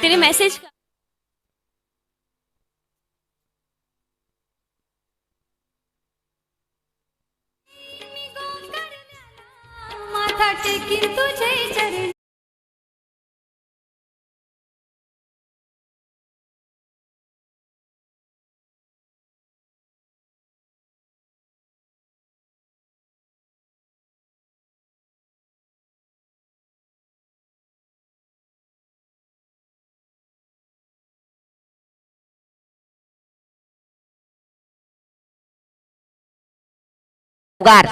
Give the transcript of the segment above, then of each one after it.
तिने मेसेज माथा टेकीन तुझे चरण उगार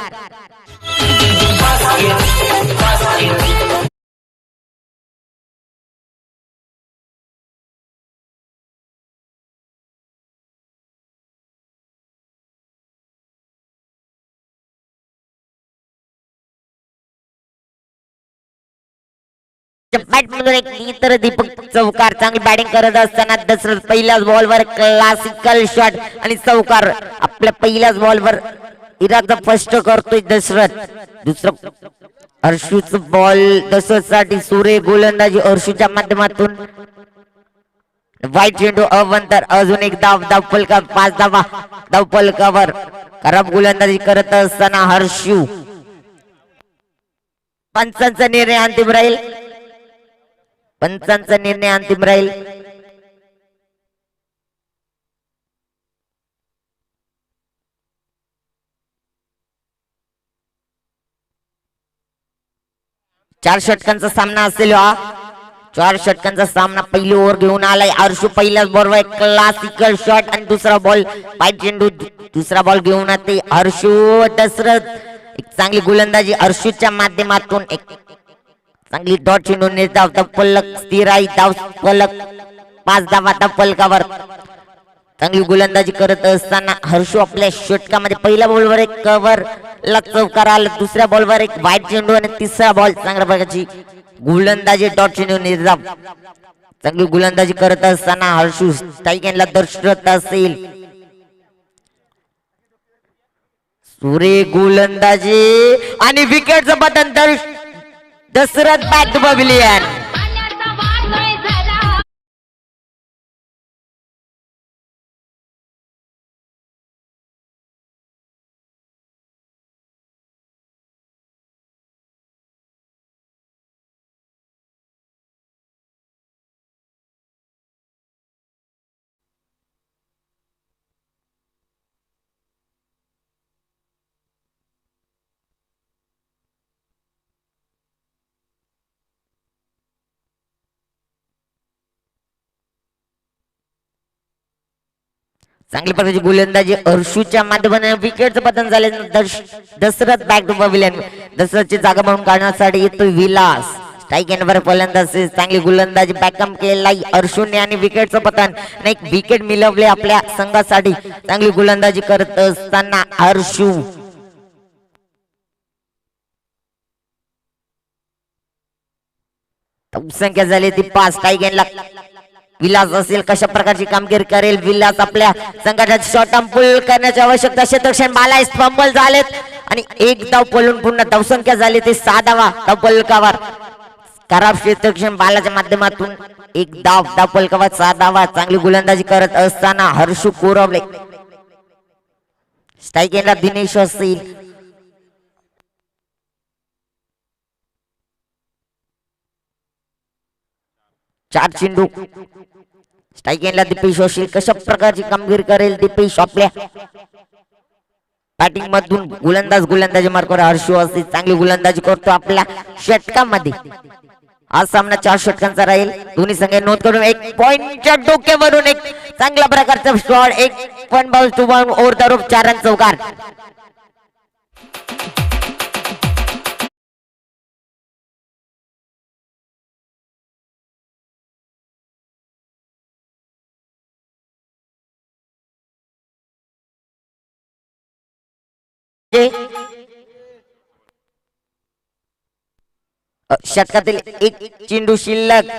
बॅट मधून एक इतर दीपक चौकार चांगली बॅटिंग करत असताना दशरथ पहिल्याच बॉलवर क्लासिकल शॉट आणि चौकार आपल्या पहिल्याच बॉलवर इरादा स्पष्ट करतोय दशरथ. दुसरं हर्षूच बॉल दशरथ साठी सुरे गोलंदाजी हर्षूच्या माध्यमातून वाईट चेंडू अवंतर अजून एक धाव फलका 5 धावा धाव फलकावर खराब गोलंदाजी करत असताना हर्षू. पंचांचा निर्णय अंतिम राहील. पंचांचा निर्णय अंतिम राहील. चार षटकांचा सामना असेल हा. 4 षटकांचा सामना पहिली ओव्हर घेऊन आलाय हर्षू. पहिल्याच बॉलवर एक क्लासिकल शॉट आणि दुसरा बॉल वाईट चेंडू. दुसरा बॉल घेऊन येते हर्षू. दशरथ एक चांगली गोलंदाजी हर्षूच्या माध्यमातून एक चांगली डॉट चेंडू निर्धाव फलक स्थिर आहे. धाव फलक 5 धावा धाव फलकावर चांगली गोलंदाजी करत असताना हर्षू आपल्या षटकामध्ये पहिल्या बॉलवर एक कव्हर ला चौकार आला. दुसऱ्या बॉलवर एक वाईट चेंडू आणि तिसरा बॉल चांगल्या प्रकारची गोलंदाजी डॉट चेंडू निर्धाव. चांगली गोलंदाजी करत असताना हर्षू स्ट्राईकला दर्शवत असेल. सुरे गोलंदाजी आणि विकेटचं बटन दशरथ बॅक टू पॅव्हिलियन. चांगली प्रकारची गोलंदाजी हर्षूच्या माध्यमातून विकेटचं पतन झाले. Dasharath back to pavilion. दशरथची जागा म्हणून काढण्यासाठी येतो विलास. स्ट्राईक एंडवर फलंदाजी चांगली गोलंदाजी बॅकअप केलेला हर्षूने आणि विकेटचं पतन एक विकेट मिळवले आपल्या संघासाठी. चांगली गोलंदाजी करत असताना हर्षू. संख्या झाली ती 5. स्ट्राईक एंडला विलास असेल. कशा प्रकारची कामगिरी करेल विलास. आपल्या संघाचा शॉर्ट टर्म पुल करण्याची आवश्यकता. क्षेत्ररक्षण बाला फंबल झालेत आणि एक धाव पळून पुन्हा धावसंख्या झाली ते 6 धावा धाव फलकावर. खराब क्षेत्ररक्षण बालाच्या माध्यमातून एक धाव फलकावर 6 धावा. चांगली गोलंदाजी करत असताना हर्षू कोरवले. स्ट्राईक एंडला दिनेश असेल. चार चेंडू. स्ट्राईक एंडला दीपेश असेल. कशा प्रकारची कामगिरी करेल दीपेश आपल्या बॅटिंग मधून. गोलंदाजी मार्कवर हर्षू असेल. चांगली गोलंदाजी करतो आपल्या षटकामध्ये. आज सामना 4 षटकांचा राहील. दोन्ही संघ नोंद करून एक पॉइंटच्या डोक्यावरून एक चांगल्या प्रकारचा शॉट. एक point ball to ball over the rope 4 run चौकार. षटकातील एक चेंडू शिल्लक.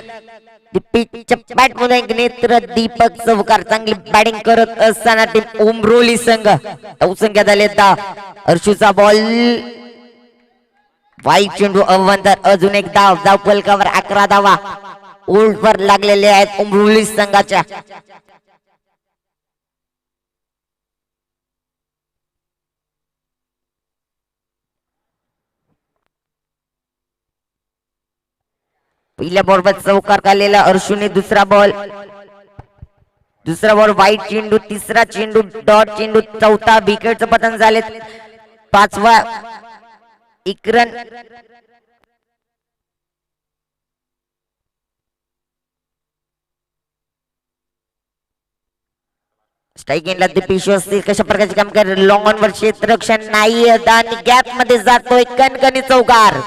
बॅट मध्ये एक नेत्र दीपक चौकार. चांगली बॅटिंग करत असताना टीम उमरोली संघ. धावसंख्या झाली 10. हर्षूचा बॉल वाईट चेंडू अवंतर. अजून एक धाव फलकावर 11 धावा वर लागलेले आहेत उमरोली संघाच्या. पहिल्या बॉलवर चौकार काढलेला अर्शुने. दुसरा बॉल वाईट चेंडू. तिसरा चेंडू डॉट चेंडू. चौथा विकेटचं पतन झाले. पाचवा एक रन. स्ट्राईक एंडला दीपेश असतील कशा प्रकारचे काम कर. लॉंग ऑन वर क्षेत्ररक्षण नाही आणि गॅप मध्ये जातोय कणकणी चौकार.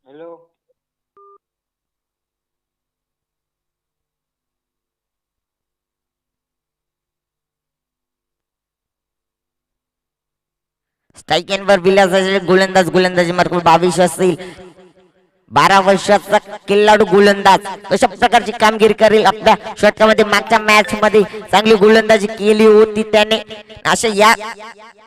हॅलो. स्ट्राईक एंडवर विलासाचे गोलंदाजी मार्क 22 असतील. 12 वर्षाचा खेळाडू गोलंदाज कशा प्रकारची कामगिरी करेल आपल्या षटकामध्ये. मागच्या मॅच मध्ये चांगली गोलंदाजी केली होती त्याने. अशा या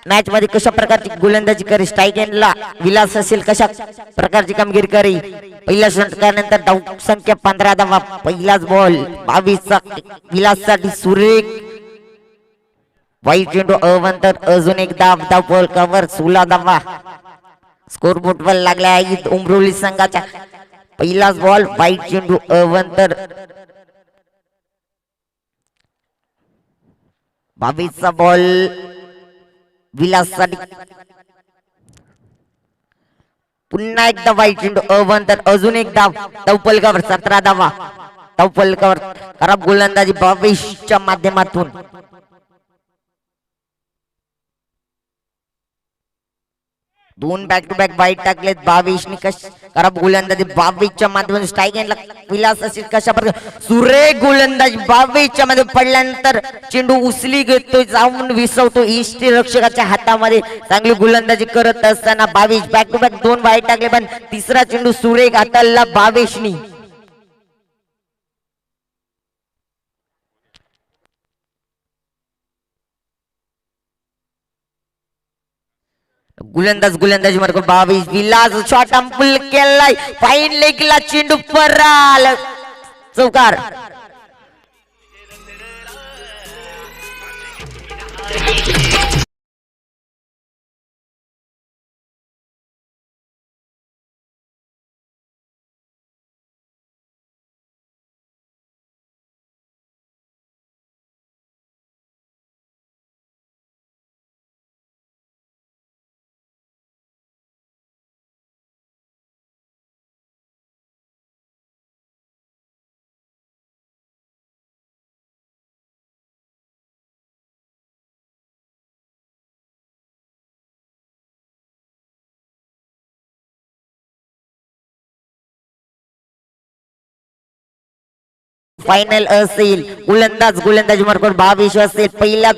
मॅच मध्ये कशा प्रकारची गोलंदाजी करेल. स्ट्राईक एंडला विलास असेल कशा प्रकारची कामगिरी करेल. पहिल्या षटकानंतर धाव संख्या 15 धावा. पहिलाच बॉल 22 विलाससाठी सुरेख वाईट चेंडू अवंतर. अजून एक धाव बॉल कव्हर 16 धावा. स्कोर बोर्ड वर लागला आहे उमरोली संघाच्या. पहिलाच बॉल वाईट चेंडू अवंतर. 22चा बॉल विलाससाठी. पुन्हा एकदा वाईट चेंडू अवंतर. अजून एक धाव पलकावर 17 धावा. धाव पलकावर खराब गोलंदाजी 22च्या माध्यमातून. दोन बॅक टू बॅक वाईट टाकलेत 22 नि. खराब गोलंदाजी 22च्या माध्यमातून. स्ट्राईक एंडला विलास असेल कशा प्रकारे सुरेख गोलंदाजी 22च्या मध्ये पडल्यानंतर चेंडू उचली घेतोय जाऊन विसवतो इष्टी रक्षकाच्या हातामध्ये. चांगली गोलंदाजी करत असताना 22 बॅक टू बॅक 2 वाईट टाकले पण तिसरा चेंडू सुरेख हाताळला 22 नि. गोलंदाजी मार्क 22. विलास शॉट अंपुल केलाय. फाईन लेगला चेंडू पराल चौकार. फायनल असेल. गोलंदाजी मार्क 22 असेल. पहिल्या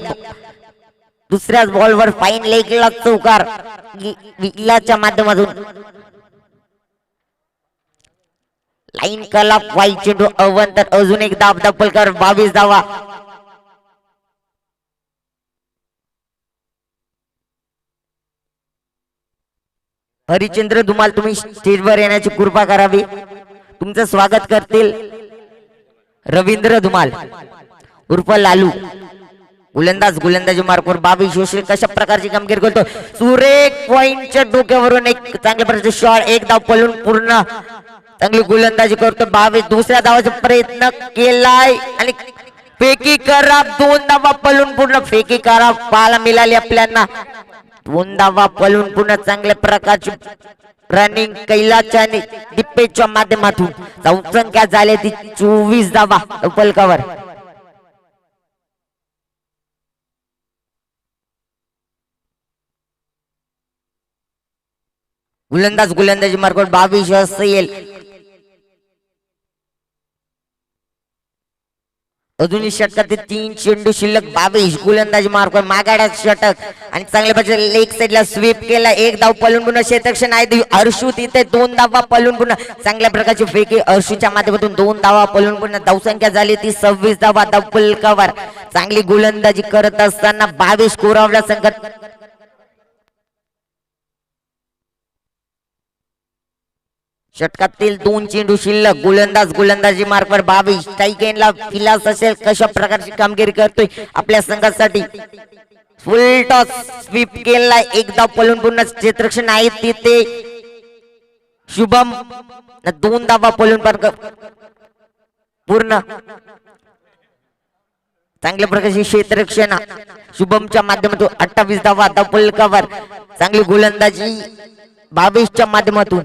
दुसऱ्याच बॉलवर फाईन लेगला चौकार विलाच्या माध्यमातून. लाईन कला वाईट चेंडू अवंतर. अजून एक धाव पलकर 22 धावा. हरिचंद्र धुमाल तुम्ही स्टेजवर येण्याची कृपा करावी. तुमचं स्वागत करतील रवींद्र धुमाल उर्फ लालू. गोलंदाजी मार्कवर 22 असेल कशा प्रकारची कामगिरी करतो. सुरेख पॉइंटच्या डोक्यावरून एक चांगल्या प्रकारचे शॉट. एक धाव पळून पूर्ण चांगली गोलंदाजी करतो 22. दुसऱ्या धावाचा प्रयत्न केलाय आणि फेकी खराब. 2 धावा पळून पूर्ण. फेकी खराब पाहायला मिळाली आपल्याला. 2 धावा पळून पूर्ण चांगल्या प्रकारची रनिंग कैलाच्या दिप्पेच्या माध्यमातून धावसंख्या झाली ती 24 धावा डबल कव्हर. गोलंदाजी मार्कवर 22 असेल. अजूनही षटकातील 3 चेंडू शिल्लक. 22 गोलंदाजी मार्कवर मागाडा षटक आणि चांगल्या प्रकारे लेग साइडला स्वीप केला. एक धाव पलून पुन्हा क्षेत्ररक्षण आहे हर्षू तिथे 2 धावा पलून पुन्हा चांगल्या प्रकारची फेकी हर्षूच्या माध्यमातून 2 धावा पलून पुन्हा धावसंख्या झाली ती 26 धावा डबल कव्हर. चांगली गोलंदाजी करत असताना 22 कोरावला संघात. षटकातील 2 चेंडू शिल्लक. गोलंदाजी मार्कवर 22. स्ट्राईक एंडला फिलास असेल कशा प्रकारची कामगिरी करतोय आपल्या संघासाठी. फुल टॉस स्वीप केला. एक धाव पलून पुन्हा क्षेत्ररक्षण आहे तिथे शुभम 2 धावा पलून पूर्ण चांगल्या प्रकारची क्षेत्ररक्षण शुभमच्या माध्यमातून 28 धावा डबल कव्हर. चांगली गोलंदाजी 22च्या माध्यमातून.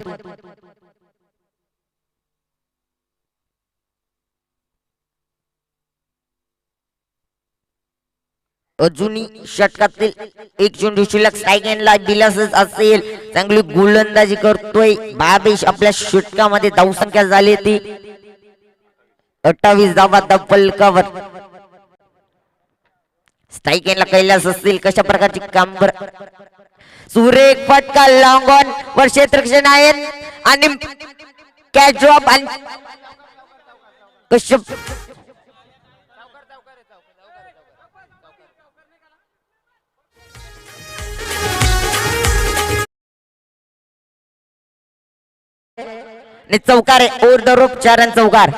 अजूनही षटकातील 1 चेंडू शिल्लक. स्ट्राईक एंडला बिलासच असेल. चांगली गोलंदाजी करतोय 22. आपल्या षटकामध्ये धावसंख्या झाली ती 28 धावा डबल कव्हर. स्ट्राईक एंडला कैलास असतील कशा प्रकारची कामगिरी. सुरेख फटका लॉंग ऑन वर क्षेत्ररक्षण आहे आणि कॅच ड्रॉप आणि कश्यप चौकार आहे. ओव्हर द रोप 4 रन चौकार.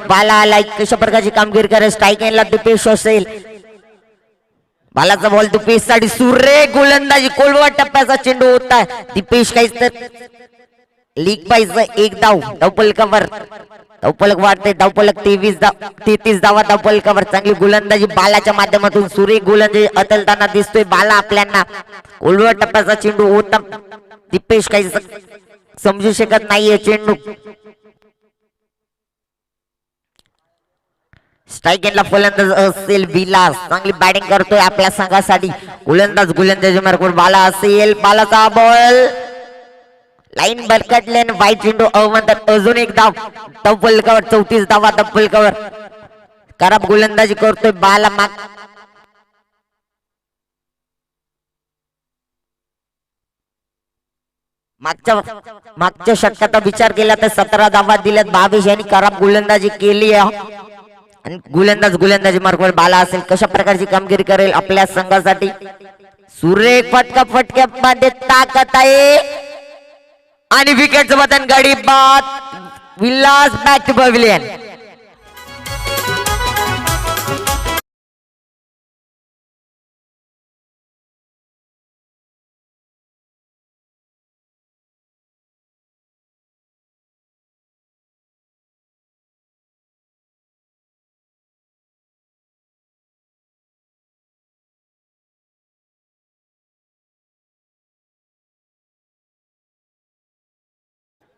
बाला आलाय कशा प्रकारची कामगिरी करे. स्ट्राईक एंडला दिपेश असेल. बालाचा बॉल दिपेश साठी. सुरेख गोलंदाजी. कोलवा टप्प्याचा चेंडू होता. दिपेश काहीच तर लीग पाहिजे. 1 धाव डबल कव्हर. धावपलक वाढते. धावपलक 33 धावा डबल कव्हर. चांगली गोलंदाजी बालाच्या माध्यमातून. सुरेख गोलंदाजी अतलताना दिसतोय बाला आपल्याला. कोलवा टप्प्याचा चेंडू होता. दिपेश काहीच समजू शकत नाहीये चेंडू. स्ट्राईक एंडला फलंदाज असेल विलास. चांगली बॅटिंग करतोय आपल्या संघासाठी. गोलंदाजी मार्कवर बाला असेल. बालाचा बॉल लाईन बरकटले आणि वाईट चेंडू अवंतर. अजून एक धाव. Double cover. 34 धावा डबल कव्हर. खराब गोलंदाजी करतोय बाला. मागच्या षटकाचा विचार केला तर 17 धावा दिल्यात. 22 यांनी खराब गोलंदाजी केली आहे. आणि गोलंदाजी मार्कवर बाला असेल. कशा प्रकारची कामगिरी करेल आपल्या संघासाठी. सुरेख फटक्यामध्ये ताकद आहे आणि विकेटचं बटन गडी बाद. Vilas back to pavilion.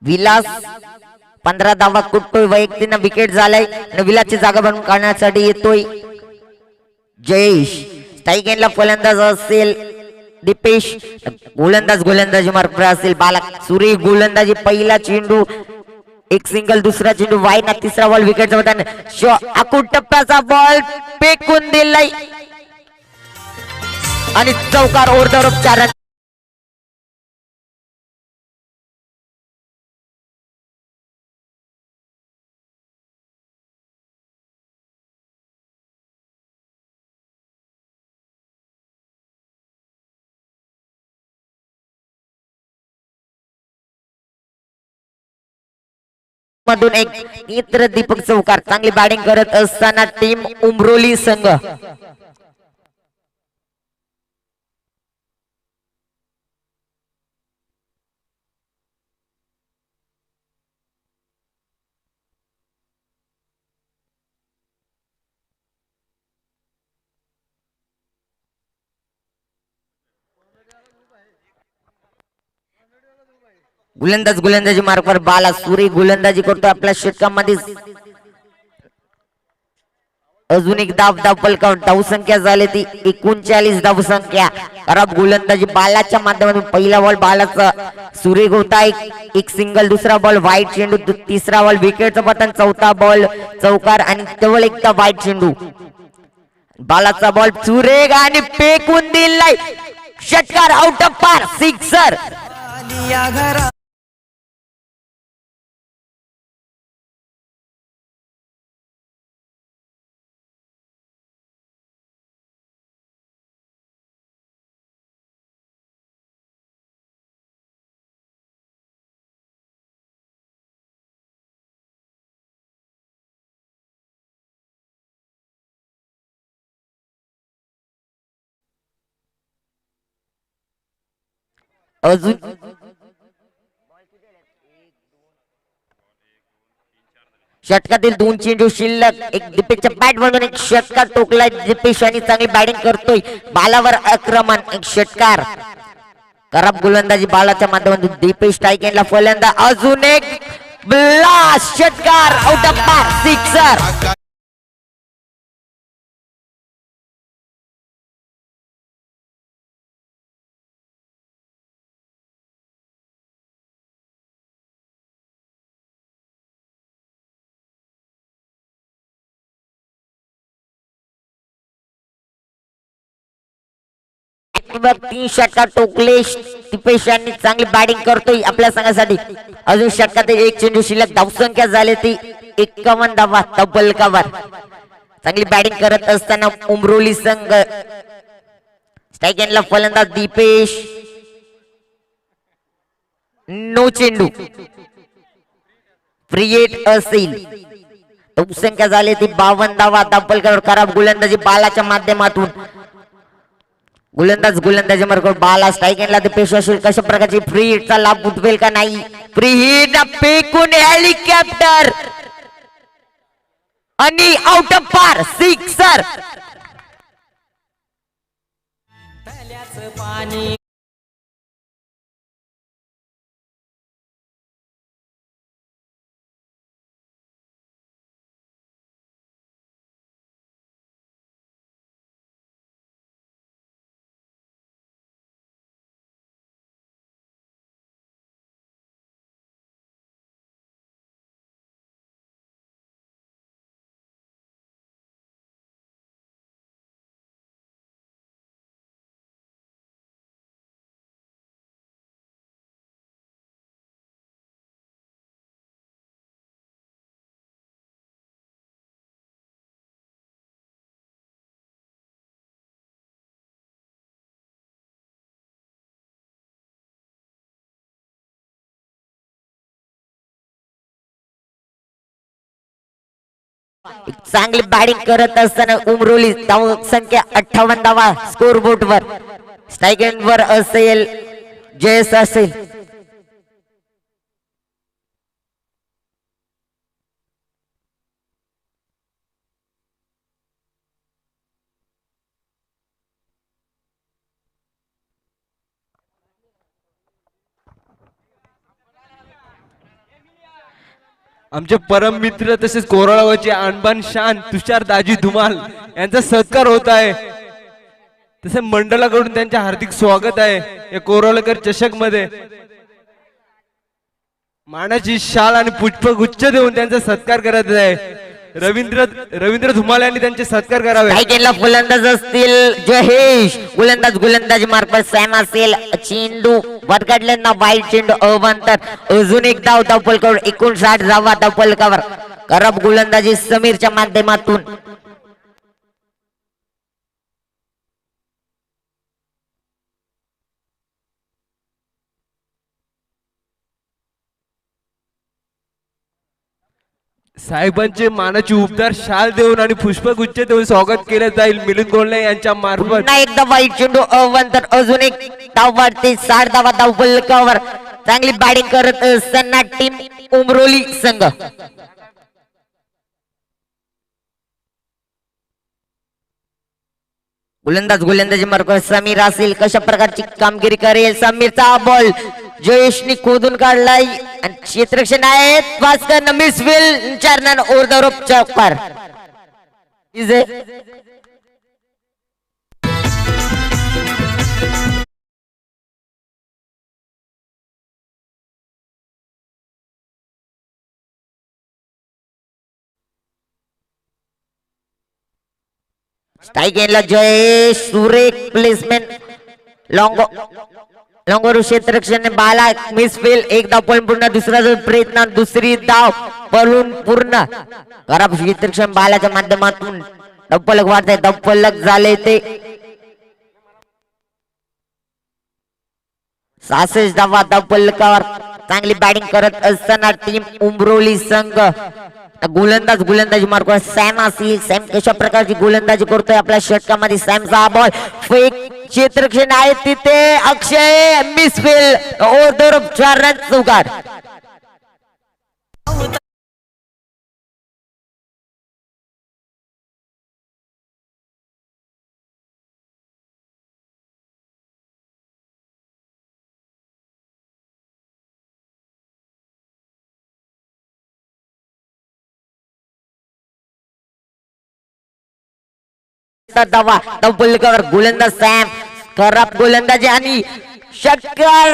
Vilas 15 धावा कुटतोय. वैयक्तिक विकेट झालाय. विलासची जागा बनवून काढण्यासाठी येतोय जयेश. स्ट्राईक एंडला फलंदाज असेल दीपेश. गोलंदाजी मार्ग असेल बाला. सुरेख गोलंदाजी. पहिला चेंडू एक सिंगल. दुसरा चेंडू वाईड. तिसरा बॉल विकेटचं बटन. आखूड टप्प्याचा बॉल फेकून दिलाय आणि चौकार. ओरदार 4 रन. मधून एक मित्र दीपक चौकार. चांगली बॅटिंग करत असताना टीम उमरोली संघ. गोलंदाजी मार्कवर बाला. सुरेख गोलंदाजी करतो आपल्या षटकामध्ये. अजून एक डबल काउंट. धावसंख्या झाली ती 39 धावसंख्या. खराब गोलंदाजी बालाच्या माध्यमातून. पहिला बॉल बालाचा सुरेख होता. एक सिंगल. दुसरा बॉल वाईट चेंडू. तिसरा बॉल विकेटचं पतन. चौथा बॉल चौकार आणि केवळ एकदा वाईट चेंडू. बालाचा बॉल सुरेख आणि फेकून दिलाय. षटकार. आउट ऑफ पार. सिक्सर. अजून षटकातील 2 चेंडू शिल्लक. एक दीपेशच्या बॅट मधून एक षटकार टोकलाय. दीपेश आणि चांगली बॅटिंग करतोय. बालावर आक्रमण. एक षटकार. खराब गोलंदाजी बालाच्या माध्यमातून. दीपेश स्ट्राईक एंडला फलंदाज. अजून एक ब्लास्ट. षटकार. आउट ऑफ पार. सिक्सर. बघ 3 षटकार टोकले. दीपेश यांनी चांगली बॅटिंग करतोय आपल्या संघासाठी. अजून षटकात 1 चेंडू शिल्लक. धावसंख्या झाली ती 51 धावा. Double cover. चांगली बॅटिंग करत असताना उमरोली संघ. स्ट्राईक एंडला फलंदाज दीपेश. नो चेंडू. फ्री हिट असेल. धावसंख्या झाली ती 52 धावा. Double cover. खराब गोलंदाजी बालाच्या माध्यमातून. गोलंदाजी मार्ग बाला. स्ट्राईक एंडला दीपेश असेल. कशा प्रकारची फ्री हिटचा लाभ उठवेल का नाही. फ्री हिट फेकून हेलिकॉप्टर आणि आउट ऑफ पार. सिक्सर. एक चांगली बॅटिंग करत असताना उमरोली धाव संख्या 58 धावा स्कोर बोर्ड वर. स्ट्राईक एंड वर असेल जयस असेल. आमचे परम मित्र तसेच कोराळावरचे आणबान शान तुषार दाजी धुमाल यांचा सत्कार होत आहे. तसे मंडळाकडून त्यांचे हार्दिक स्वागत आहे या कोराळकर चषक मध्ये. मानाची शाल आणि पुष्पगुच्छ देऊन त्यांचा सत्कार करत आहे. रवींद्र धुमाल यांनी त्यांचे सत्कार करावे. सायकलला फलंदाज असतील जहेश. गोलंदाजी मार्फत सॅम असेल. चेंडू वरकडल्यांना वाईट चेंडू अवंतर. अजून एक धाव धावपलकावर 59 धावा धावपलकावर. करब गोलंदाजी समीरच्या माध्यमातून. साहेबांचे मानाची उपदार शाल देऊन आणि पुष्पगुच्छ देऊन स्वागत केले जाईल मिलिंद गोलणे यांच्या मार्फत. पुन्हा एकदा वाईट चेंडू अवंतर. अजून एक धाव वाढते. 60 धावा धावपलकावर. चांगली बॅटिंग करत असताना टीम उमरोली संघ. गोलंदाजी मार्फत समीर असेल. कशा प्रकारची कामगिरी करेल समीरचा बॉल जयेशनी खोदून काढलाय आणि क्षेत्ररक्षण आहेत. Bhaskar misfield 4 run over the rope चौकार. स्ट्राईक एंडला जयेश. सुरेख प्लेसमेंट. लॉंगोर क्षेत्ररक्षण बाला मिसफिल. एक धाव पळून पूर्ण. दुसरा प्रयत्न. दुसरी धाव पळून पूर्ण. खराब क्षेत्ररक्षण बालाच्या माध्यमातून धावपलक वाढते. धावपलक झाले ते 66 धावा धावपलकावर. चांगली बॅटिंग करत असताना टीम उमरोली संघ. गोलंदाजी मार्फत सॅम असेल. सॅम कशा प्रकारची गोलंदाजी करतोय आपल्या षटकामध्ये. सॅमचा बॉल फेक. क्षेत्ररक्षण आहे तिथे. अक्षय मिसफिल. ओव्हर 4 रन चौकार. धावा धावपलकावर. गोलंदाज सॅम. खराब गोलंदाजी आणि षटकार.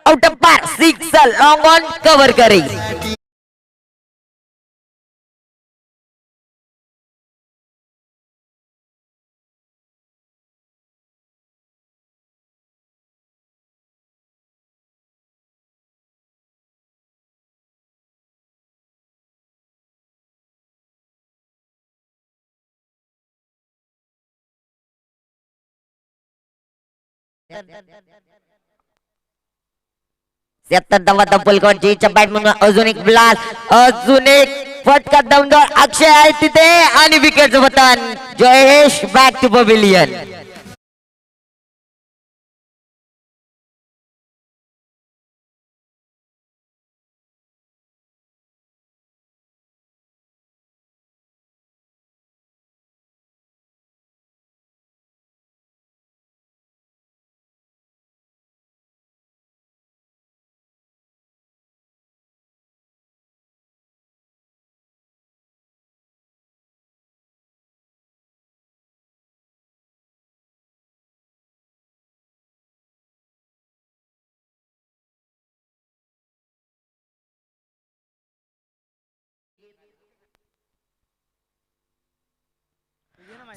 आउट ऑफ पार. 6 लॉंग ऑन कव्हर करेल. सत्तर धावा धावपलकावर. जयच्या बॅट म्हणून अजून एक ब्लास्ट. अजून एक फटका दमदार. अक्षय आहे तिथे आणि विकेटचं पतन. Jayesh back to pavilion.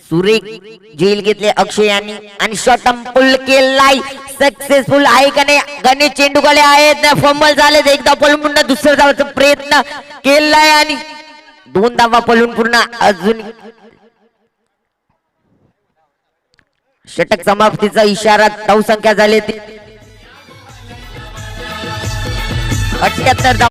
सुरेख जेल घेतले अक्षय यांनी आणि शॉट पुल केलाय. सक्सेसफुल आहे का नाही. गणेश चेंडूकडे आहेत. फंबल झाले. एकदा पळून पुन्हा दुसऱ्या धावाचा प्रयत्न केलाय आणि 2 धावा पळून पूर्ण. अजून षटक समाप्तीचा इशारा. धावसंख्या झाली 78 धावा.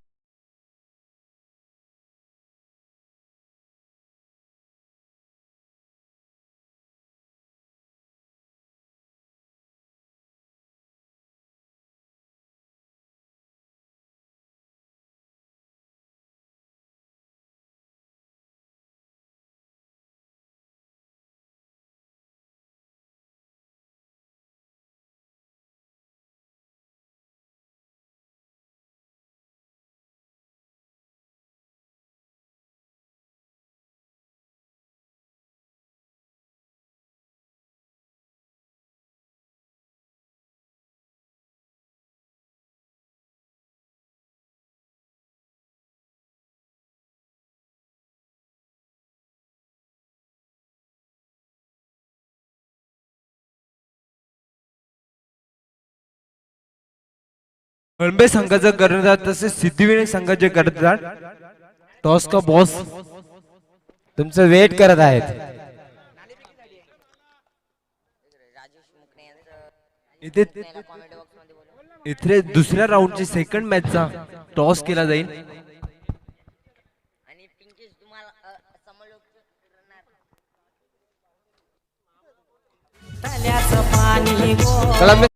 कळंबे संघाचा कर्णधार तसेच सिद्धिविनायक संघाचे कर्णधार टॉस का बॉस तुमचं वेट करत आहेत. इथे इथे दुसऱ्या राऊंडची सेकंड मॅचचा टॉस केला जाईल. कळंबे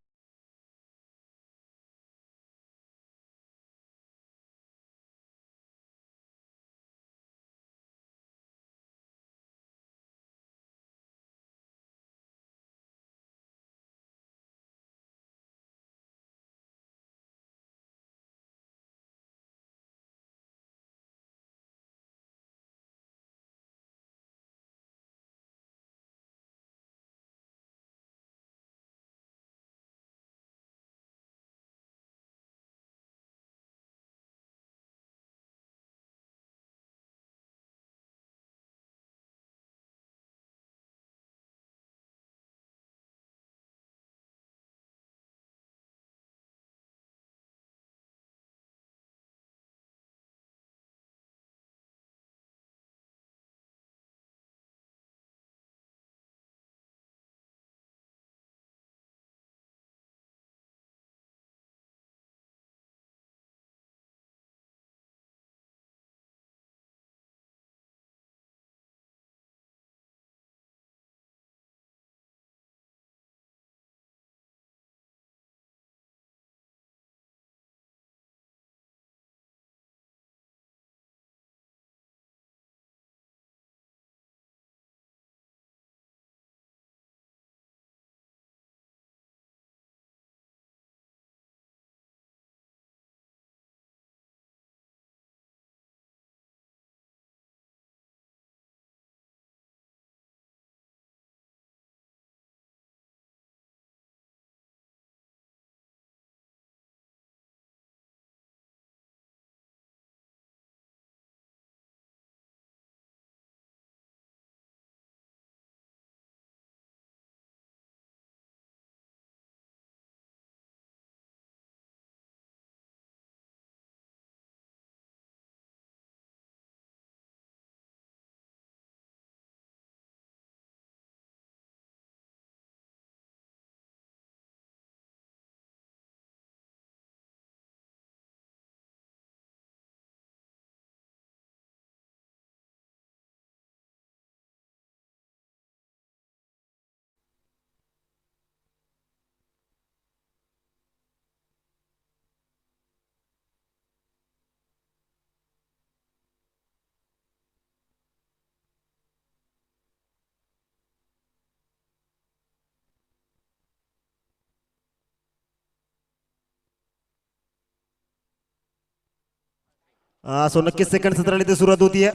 सो नक्कीच सेकंड सत्राला इथे सुरुवात होतीये.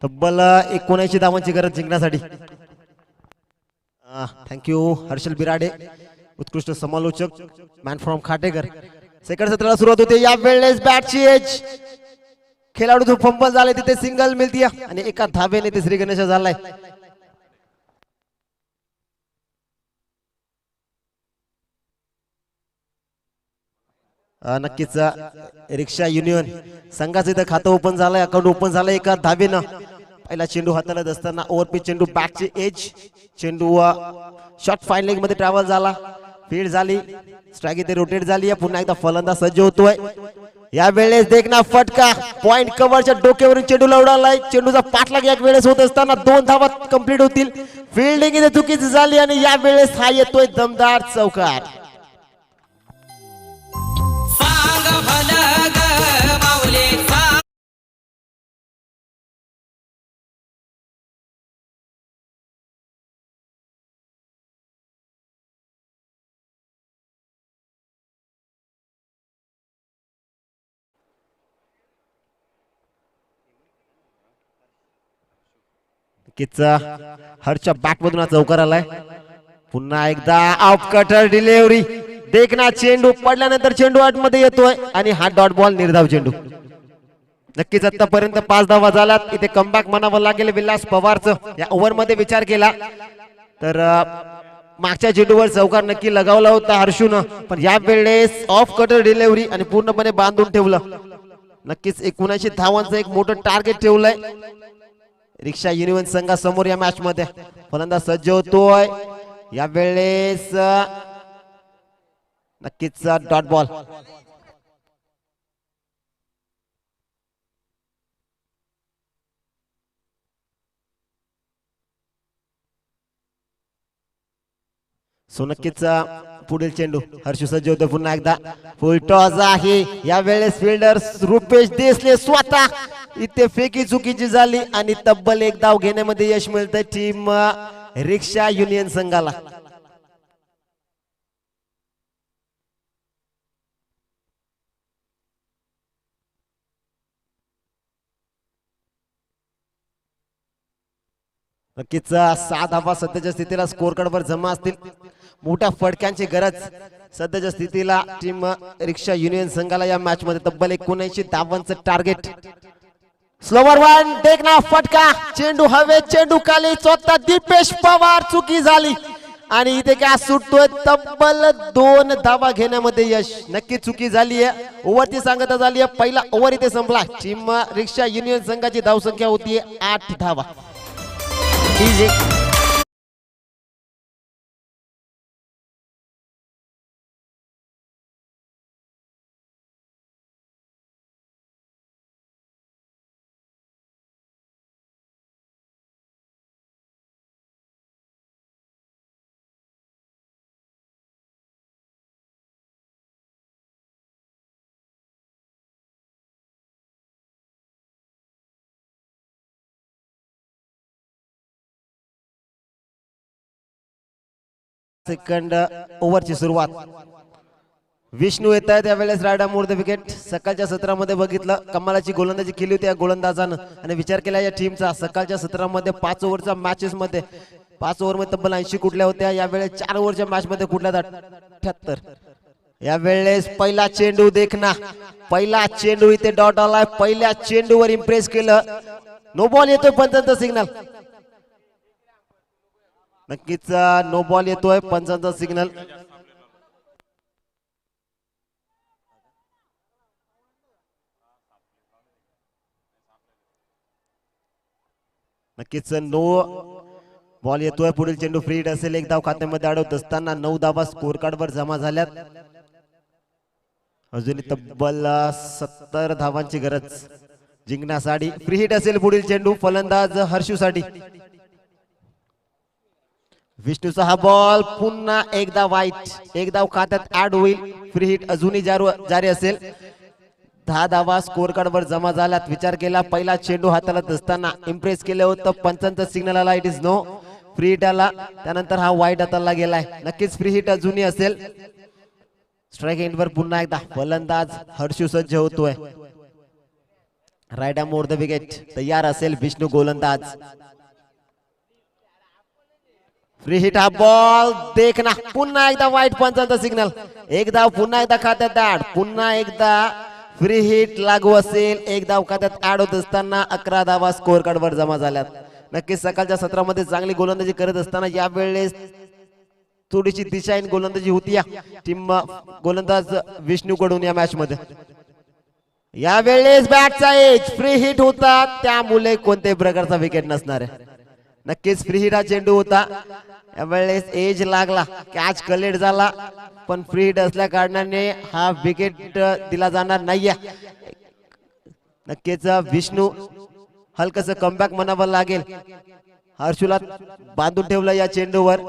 तब्बल 79 धावांची गरज जिंकण्यासाठी. थँक्यू हर्षल बिराडे, उत्कृष्ट समालोचक, मॅन फ्रॉम खाटेकर. सेकंड सत्राला सुरुवात होते. या वेळेस बॅटची एज खेळाडू जो फंबल झालाय तिथे सिंगल मिळतीये आणि एका धावेने तिसरी गणेश झालाय. नक्कीच रिक्षा युनियन संघाचं इथं खातं ओपन झालंय, अकाउंट ओपन झालंय एका धावेनं. पहिला चेंडू हाताळत असताना ओव्हरपिच चेंडू बॅकची एज, चेंडू शॉर्ट फाईन लेग मध्ये ट्रॅव्हल झाला, फील्ड झाली, स्ट्राईक इथे रोटेट झाली. पुन्हा एकदा फलंदाज सज्ज होतोय. या वेळेस देखना फटका पॉइंट कव्हरच्या डोक्यावरून चेंडूला उडालाय. चेंडूचा पाठलाग एक वेळेस होत असताना 2 धावा कंप्लीट होतील. फिल्डिंग इथे चुकीची झाली आणि या वेळेस हा येतोय दमदार चौकार. हरच्या बॅट मधून चौकार आलाय. पुन्हा एकदा ऑफ कटर डिलिव्हरी. देखना चेंडू पडल्यानंतर चेंडू आत मध्ये येतोय आणि हा डॉट बॉल निर्धाव चेंडू. नक्कीच आतापर्यंत 5 धावा झाल्यात. इथे कमबॅक म्हणावं लागेल विलास पवारचं. या ओव्हर मध्ये विचार केला तर मागच्या चेंडूवर चौकार नक्की लगावला होता हर्षून, पण या वेळेस ऑफ कटर डिलिव्हरी आणि पूर्णपणे बांधून ठेवलं. नक्कीच 79 धावांचं एक मोठं टार्गेट ठेवलंय रिक्षा युनियन संघासमोर या मॅच मध्ये. फलंदाज सज्ज होतोय या वेळेस, नक्कीच डॉट बॉल. सो नक्कीच पुढील चेंडू हर्षू सज्ज होते पुन्हा एकदा. फुल टॉस आहे या वेळेस. फिल्डर रुपेश देसले स्वतः इथे फेकी चुकीची झाली आणि तब्बल एक धाव घेण्यामध्ये यश मिळतं टीम रिक्षा युनियन संघाला. नक्कीच 6 धावा सध्याच्या स्थितीला स्कोर कार्ड वर जमा असतील. मोठ्या फटक्यांची गरज सध्याच्या स्थितीला टीम रिक्षा युनियन संघाला या मॅच मध्ये. तब्बल 79 धावांचं टार्गेट. स्लोवर वन देखना फटका, चेंडू हवे, चेंडू खाली, स्वतः दीपेश पवार चुकी झाली आणि इथे काय सुटतोय तब्बल 2 धावा घेण्यामध्ये यश. नक्की चुकी झाली आहे. ओव्हरची सांगता झाली आहे. पहिला ओव्हर इथे संपला. टीम रिक्षा युनियन संघाची धावसंख्या होती 8 धावा. इजी. सेकंड ओव्हरची सुरुवात. विष्णू येत आहे त्यावेळेस रायडा मोर द विकेट. सकाळच्या सत्रामध्ये बघितलं कमालाची गोलंदाजी केली होती या गोलंदाजानं आणि विचार केला या टीमचा. सकाळच्या सत्रामध्ये 5 ओव्हरच्या मॅचेस मध्ये 5 ओव्हर मध्ये तब्बल 80 कुठल्या होत्या. यावेळेस 4 ओव्हरच्या मॅच मध्ये कुठल्या 78. यावेळेस पहिला चेंडू देखना, पहिला चेंडू इथे डॉट आलाय. पहिल्या चेंडूवर इम्प्रेस केलं. नो बॉल येतोय पंचांचा सिग्नल. नक्कीच नो बॉल येतोय पंचांचा सिग्नल. नक्कीच नो बॉल येतोय. पुढील चेंडू फ्री हिट असेल. एक धाव खात्यामध्ये अडवत असताना 9 धावा स्कोर कार्ड वर जमा झाल्यात. अजूनही तब्बल 70 धावांची गरज जिंकण्यासाठी. फ्री हिट असेल पुढील चेंडू फलंदाज हर्षूसाठी. विष्णूचा हा बॉल पुन्हा एकदा वाईट. एक धाव खात्यात ऍड होईल. फ्री हिट अजूनही जारी असेल. 10 धावा स्कोर कार्ड वर जमा झाल्यात. विचार केला पहिला चेंडू हाताळत असताना इम्प्रेस केलं होतं. पंचांचा सिग्नल आला. It is no. Free hit आला. त्यानंतर हा वाईट हाताळला गेलाय. नक्कीच फ्री हिट अजूनही असेल. स्ट्राईक एंडवर पुन्हा एकदा फलंदाज हर्षू सज्ज होतोय. रायडा मोर द विकेट तयार असेल. विष्णू गोलंदाज. फ्री हिट हा बॉल देखना. पुन्हा एकदा वाईट पंचांचा सिग्नल. एक धाव पुन्हा एकदा खात्यात ऍड. पुन्हा एकदा फ्री हिट लागू असेल. एक धाव खात्यात ऍड होत असताना 11 धावा स्कोर कार्ड वर जमा झाल्यात. नक्कीच सकाळच्या सत्रामध्ये चांगली गोलंदाजी करत असताना यावेळेस थोडीशी दिशाहीन गोलंदाजी होती या टीम गोलंदाज विष्णू कडून या मॅच मध्ये. यावेळेस बॅटचा एज फ्री हिट होता त्यामुळे कोणत्याही प्रकारचा विकेट नसणार आहे. नक्कीच फ्री हिट हा चेंडू होता. यावेळेस एज लागला. कॅच कलेक्ट झाला पण फ्री हिट असल्या कारणाने हा विकेट दिला जाणार नाहीये. नक्कीच विष्णू हलकस कमबॅक म्हणावं लागेल. हर्षूला बांधून ठेवलं या चेंडूवर.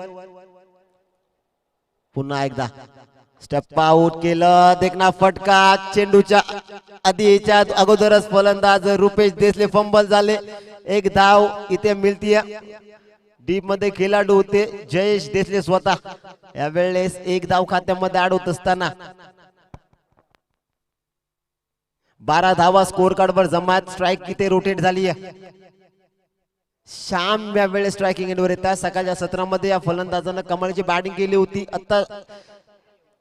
पुन्हा एकदा स्टेप आउट केलं. देखना फटका. चेंडूच्या आधीच्या अगोदरच फलंदाज रुपेश देसले फंबल झाले. एक धाव इथे मिळतीये. डीप मध्ये खेळाडू होते जयेश देसले स्वतः. यावेळेस एक धाव खात्यामध्ये अडवत असताना 12 धावा स्कोर कार्ड वर जमात. स्ट्राईक इथे रोटेट झाली आहे. श्याम यावेळेस स्ट्रायकिंग एंडवर येतात. सकाळच्या सत्रामध्ये या फलंदाजानं कमालीची बॅटिंग केली होती. आता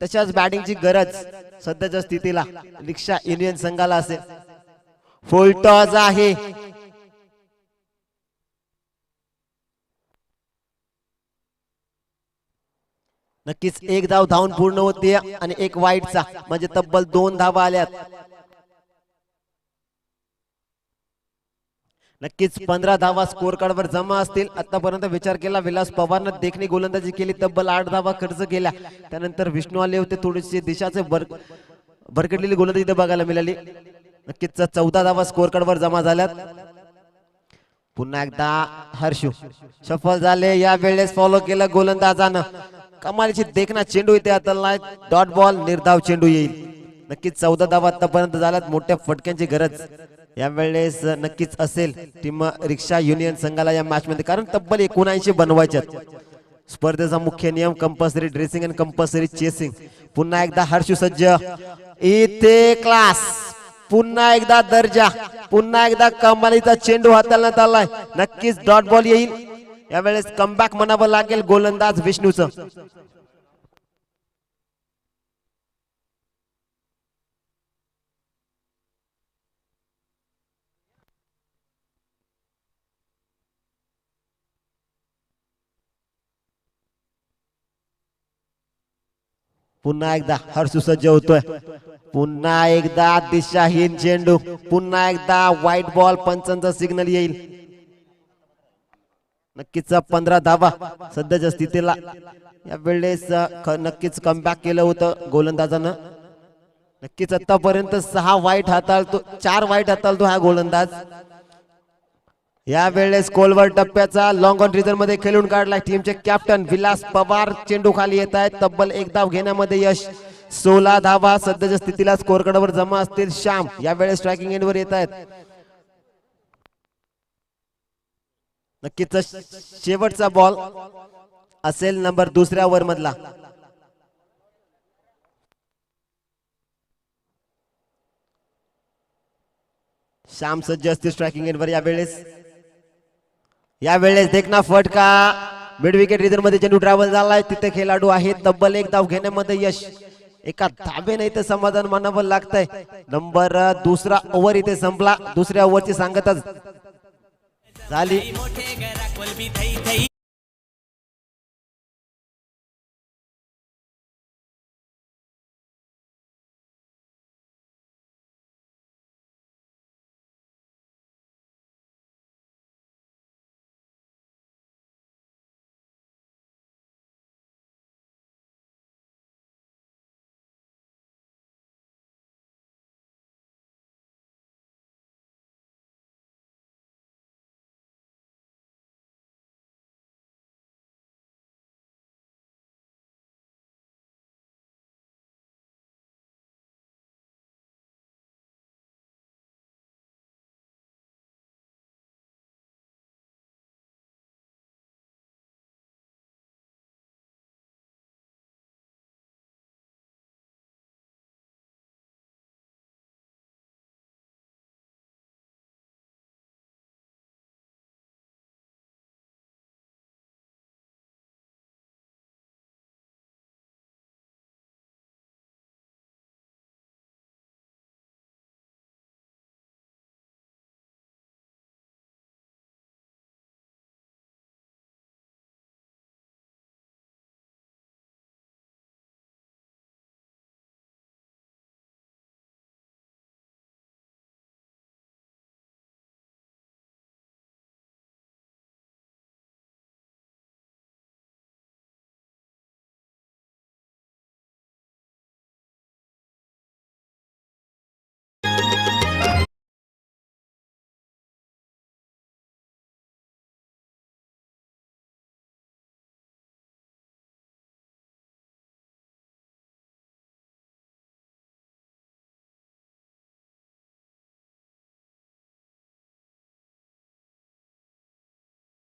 तशाच बॅटिंगची गरज सध्याच्या स्थितीला रिक्षा युनियन संघाला असेल. फुल टॉस आहे. नक्कीच एक धाव धावून पूर्ण होते आणि एक वाईटचा म्हणजे तब्बल 2 धावा आल्यात. नक्कीच 15 धावा स्कोर कार्डवर जमा असतील. आतापर्यंत विचार केला विलास पवारनं देखणी गोलंदाजी केली, तब्बल 8 धावा खर्च केल्या. त्यानंतर विष्णू आले होते, थोडीशी दिशाचे भरकटलेली गोलंदाजी इथे बघायला मिळाली. नक्कीच 14 धावा स्कोर कार्डवर जमा झाल्यात. पुन्हा एकदा हर्षू सफल झाले. या वेळेस फॉलो केलं गोलंदाजानं. कमालीची देखना चेंडू इथे हाताळलाय. डॉट बॉल, निर्धाव चेंडू येईल. नक्कीच 14 धावा आतापर्यंत झाल्यात. मोठ्या फटक्यांची गरज यावेळेस नक्कीच असेल टीम रिक्षा युनियन संघाला या मॅच मध्ये, कारण तब्बल 79 बनवायच्यात. स्पर्धेचा मुख्य नियम कंपल्सरी ड्रेसिंग आणि कंपल्सरी चेसिंग. पुन्हा एकदा हर्षू सज्ज इथे क्लास, पुन्हा एकदा दर्जा, पुन्हा एकदा कमालीचा चेंडू हाताळण्यात आलाय. नक्कीच डॉट बॉल येईल. यावेळेस कमबॅक म्हणावं लागेल गोलंदाज विष्णूचं. पुन्हा एकदा हर्षू सज्ज होतोय. पुन्हा एकदा दिशाहीन चेंडू, पुन्हा एकदा व्हाईट बॉल. पंचांचा सिग्नल येईल. नक्कीच 15 धावा सध्याच्या स्थितीला. यावेळेस नक्कीच कमबॅक केलं होतं गोलंदाजानं. नक्कीच आतापर्यंत 6 वाईट हाताळतो, 4 वाईट हाताळतो हा गोलंदाज. यावेळेस कोलवर टप्प्याचा लॉंग ऑन रिझर्व मध्ये खेळून काढलाय टीमचे कॅप्टन विलास पवार. चेंडू खाली येत आहेत. तब्बल 1 धाव घेण्यामध्ये यश. 16 धावा सध्याच्या स्थितीला स्कोर कार्डवर जमा असतील. श्याम यावेळेस स्ट्रायकिंग एंडवर येत आहेत. नक्कीच शेवटचा बॉल असेल नंबर 2 ओव्हर मधला. श्याम सज्ज असतील स्ट्रायकिंग एंडवर. यावेळेस देखना फटका. मिड विकेट रिझर्व मध्ये चेंडू ट्रॅव्हल झालाय. तिथे खेळाडू आहे. तब्बल 1 धाव घेण्यामध्ये यश. एका धाबेने इथे समाधान मानावं लागतंय. नंबर 2 ओव्हर इथे संपला. 2ऱ्या ओव्हरची सांगतच झाली.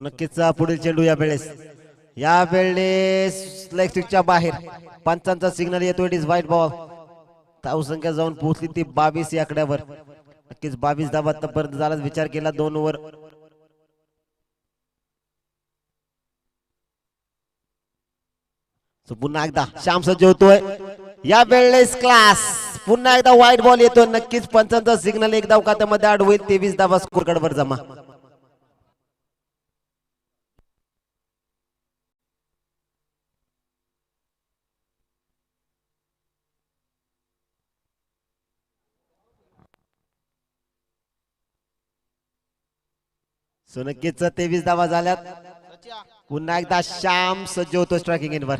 नक्कीच पुढील चेंडू यावेळेस लेग स्टिकच्या बाहेर. पंचांचा सिग्नल येतो. It is white ball. धावसंख्या जाऊन पोहोचली ती 22 या आकड्यावर. नक्कीच 22 धावा आतापर्यंत झाला. विचार केला 2 ओव्हर. पुन्हा एकदा श्याम सज्ज होतोय. यावेळेस क्लास. पुन्हा एकदा व्हाईट बॉल येतो. नक्कीच पंचांचा सिग्नल 1 धाव खात्यामध्ये ऍड होईल. 23 धावा स्कोर कार्डवर जमा. सो नक्कीच 23 धावा झाल्यात. पुन्हा एकदा श्याम सज्ज होतो स्ट्रायकिंग एंडवर.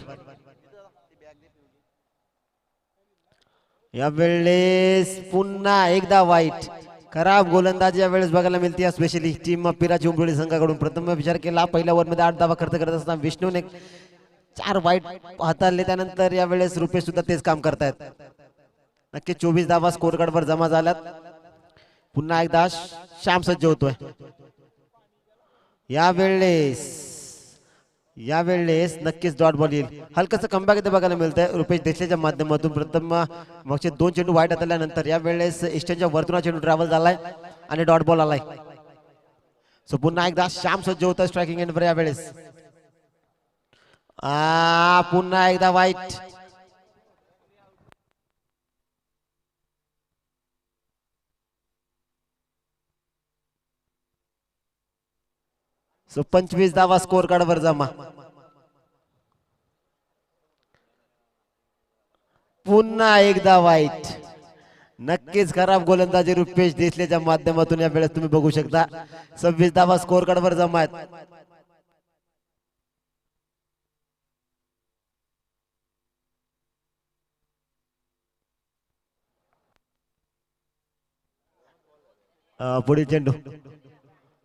या वेळेस पुन्हा एकदा वाईट खराब गोलंदाजी या वेळेस बघायला मिळते. स्पेशली टीम पिराची उंबरोली संघाकडून. प्रथम विचार केला पहिल्या ओव्हरमध्ये 8 धावा खर्च करत असताना विष्णूने 4 वाईट हाताळले. त्यानंतर या वेळेस रुपेश सुद्धा तेच काम करतायत. नक्की 24 धावा स्कोर कार्ड वर जमा झाल्यात. पुन्हा एकदा श्याम सज्ज होतोय. या वेळेस नक्कीच डॉट बॉल येईल. हलकसं कमबॅक इथे बघायला मिळतंय रुपेश देशलेच्या माध्यमातून. प्रथम मागचे 2 चेंडू वाईट हाताळल्यानंतर या वेळेस इस्टनच्या वरतुणा चेंडू ट्रॅव्हल झालाय आणि डॉट बॉल आलाय. सो पुन्हा एकदा श्याम सज्ज होतोय स्ट्रायकिंग एंडवर. या वेळेस पुन्हा एकदा वाईट. सो 25 धावा स्कोर कार्ड वर जमा. पुन्हा एकदा वाईट. नक्कीच खराब गोलंदाजी रुपेश देशलेच्या माध्यमातून या वेळेस तुम्ही बघू शकता. 26 धावा स्कोर कार्ड वर जमा आहेत. पुढील चेंडू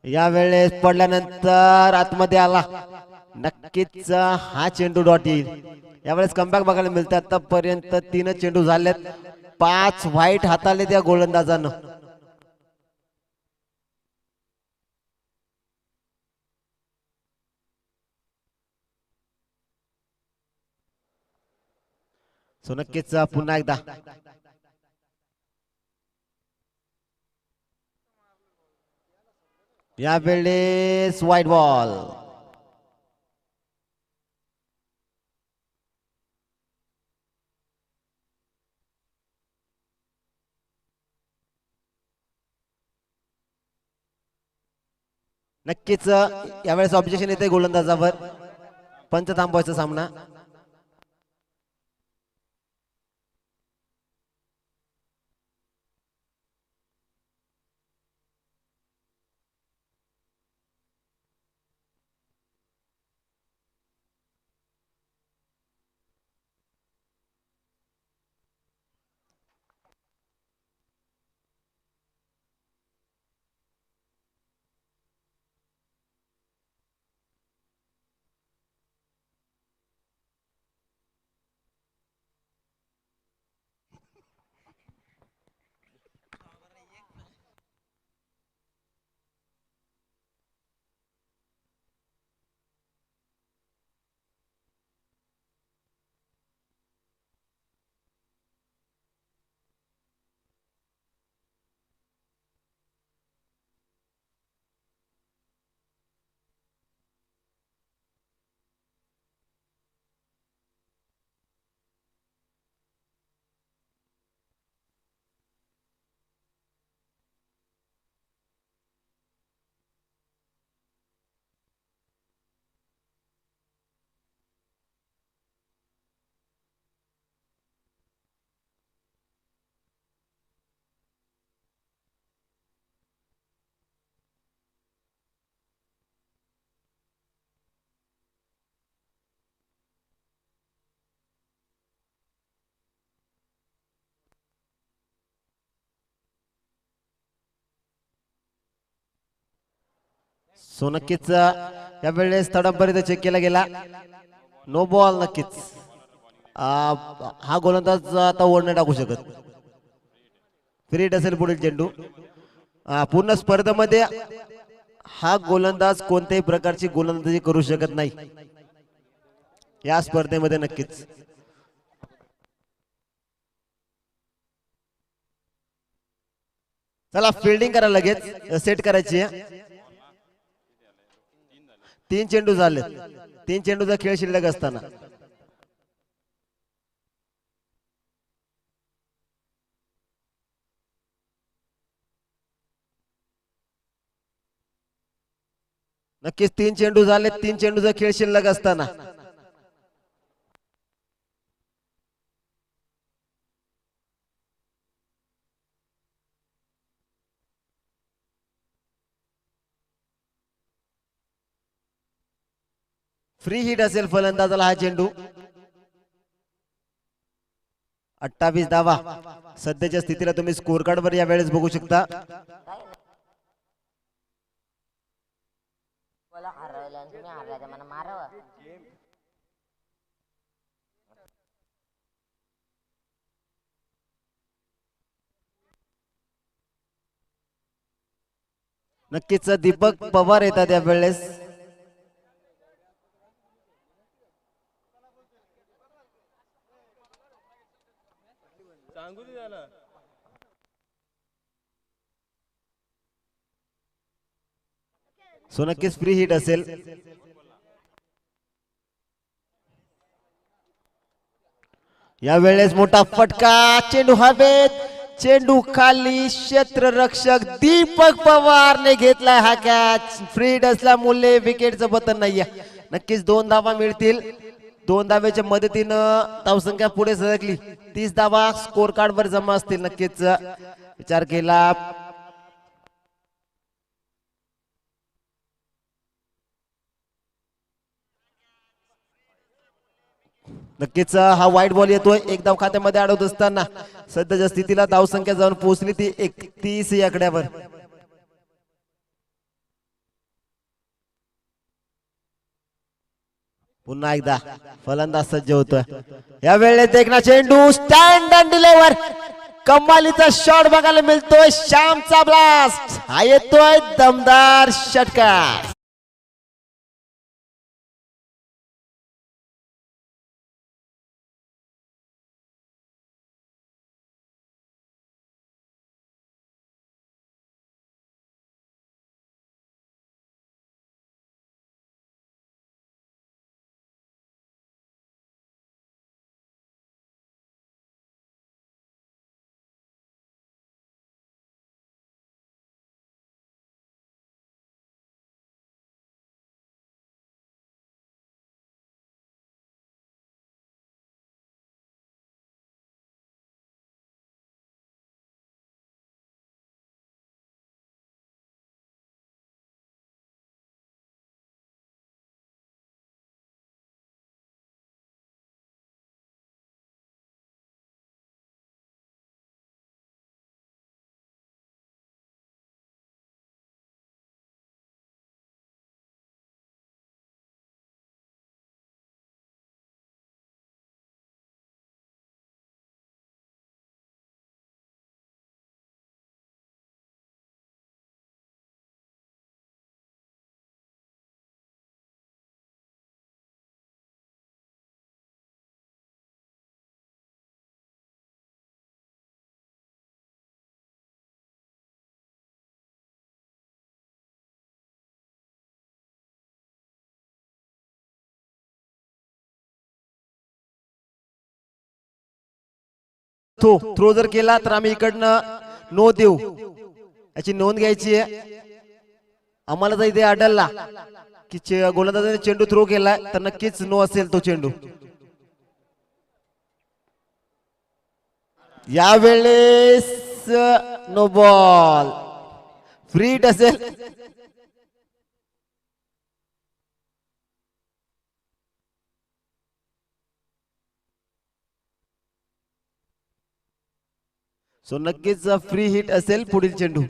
या वेळेस पडल्यानंतर आतमध्ये आला. नक्कीच हा चेंडू डॉट येईल. यावेळेस कमबॅक बघायला मिळतं. आतापर्यंत 3 चेंडू झालेत. 5 व्हाईट हाताळले त्या गोलंदाजानं. सो नक्कीच पुन्हा एकदा या वेळेस व्हाईट बॉल. नक्कीच यावेळेस ऑब्जेक्शन येते गोलंदाजावर. पंच थांबवायचा सामना. सो नक्कीच या वेळेस थर्ड चेक केला गेला. No ball. नक्कीच हा गोलंदाज आता ओढ नाही टाकू शकत. फ्री असेल पुढील चेंडू. पूर्ण स्पर्धेमध्ये हा गोलंदाज कोणत्याही प्रकारची गोलंदाजी करू शकत नाही या स्पर्धेमध्ये. नक्कीच चला फिल्डिंग करा. लगेच सेट करायची आहे. 3 चेंडू झाले. 3 चेंडूचा खेळ शिल्लक असताना नक्कीच 3 चेंडू झाले. 3 चेंडूचा खेळ शिल्लक असताना फ्री हिट असेल फलंदाजाला हा चेंडू. 28 धावा सध्याच्या स्थितीला तुम्ही स्कोर कार्ड वर या वेळेस बघू शकता. नक्कीच दीपक पवार येतात या वेळेस. सो नक्कीच फ्री हिट असेल. या वेळेस मोठा फटका, चेंडू हवेत, चेंडू खाली, क्षेत्ररक्षक दीपक पवारने घेतलाय हा कॅच. फ्री हिट असल्यामुळे विकेटचं पतन नाहीये. नक्कीच 2 धावा मिळतील. 2 धावेच्या मदतीनं धावसंख्या पुढे सरकली. 30 धावा स्कोर कार्ड वर जमा असतील. नक्कीच विचार केला. नक्कीच हा वाईट बॉल येतोय. एक धाव खात्यामध्ये अडवत असताना सध्याच्या स्थितीला धाव संख्या जाऊन पोहोचली ती 31 या आकड्यावर. पुन्हा एकदा फलंदाज सज्ज होतोय. या वेळेस देखना चेंडू स्टँड अँड डिलेवर. कमालीचा शॉट बघायला मिळतोय. श्यामचा ब्लास्ट हा येतोय दमदार षटकार. थ्रो जर केला तर आम्ही इकडनं नो देऊ. याची नोंद घ्यायची आहे. आम्हाला जर इथे आढळला की गोलंदाजाने चेंडू थ्रो केलाय तर नक्कीच नो असेल तो चेंडू. या वेळेस नो बॉल. फ्री हिट असेल. सो नक्कीच फ्री हिट असेल पुढील चेंडू.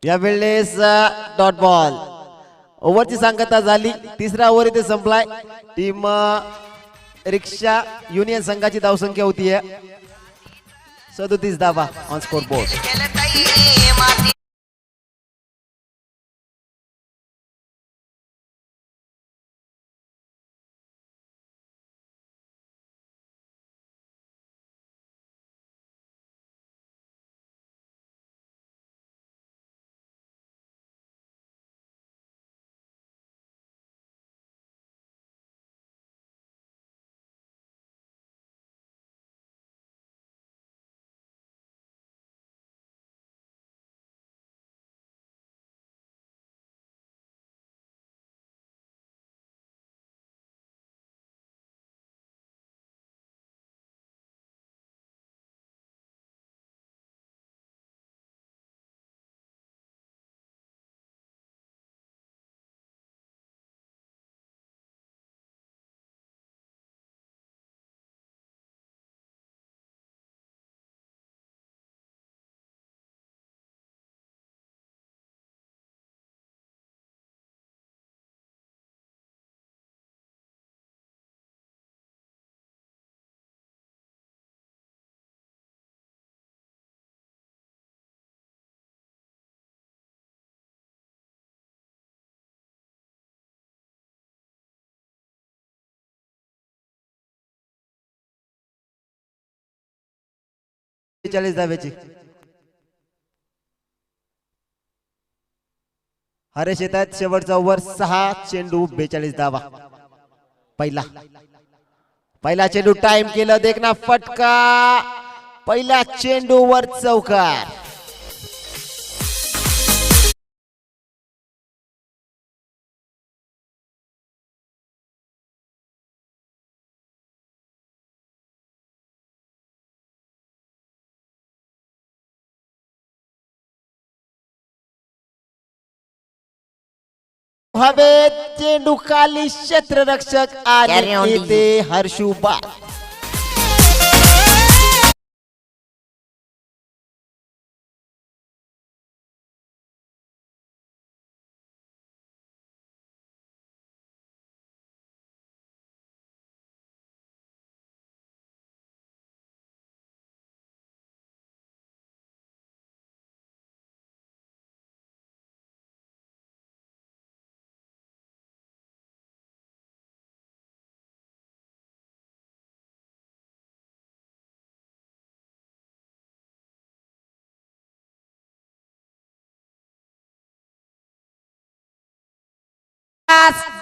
या वेळेस डॉट बॉल. ओव्हरची सांगता झाली. 3रा ओव्हर इथे संपलाय. टीम रिक्षा युनियन संघाची धावसंख्या होती 37 धावा ऑन स्कोर बोर्ड. 42 धावेची. हरेश येत आहेत शेवटचा ओव्हर 6 चेंडू 42 धावा. पहिला चेंडू टाइम केलं देखना फटका. पहिल्या चेंडूवर चौकार. हवेत चेंडू खाली क्षेत्ररक्षक Carry आणि on, येते हर्षू बा.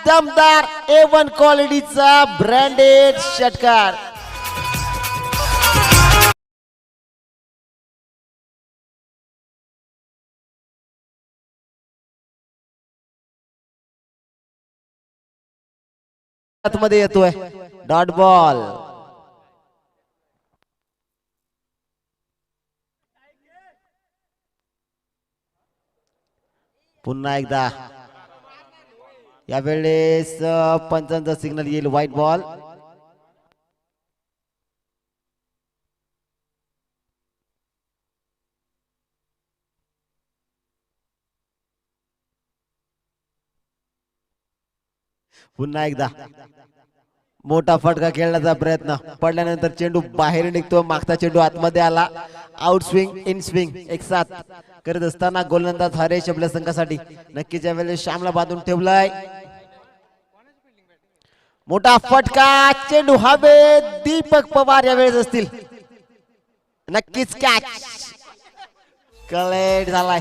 दमदार A1 क्वालिटीचा ब्रँडेड षटकार. मध्ये येतोय डॉट बॉल. पुन्हा एकदा यावेळेस पंचांचा सिग्नल येईल व्हाईट बॉल. पुन्हा एकदा मोठा फटका खेळण्याचा प्रयत्न. पडल्यानंतर चेंडू बाहेर निघतो. मागचा चेंडू आतमध्ये आला. आउट स्विंग इन स्विंग एक साथ करत असताना गोलंदाज हरेश आपल्या संघासाठी नक्कीच यावेळेस श्यामला बांधून ठेवलाय. मोठा फटका. चेंडू हवे. दीपक पवार यावेळेस असतील. नक्कीच कॅच कलेक्ट झालाय.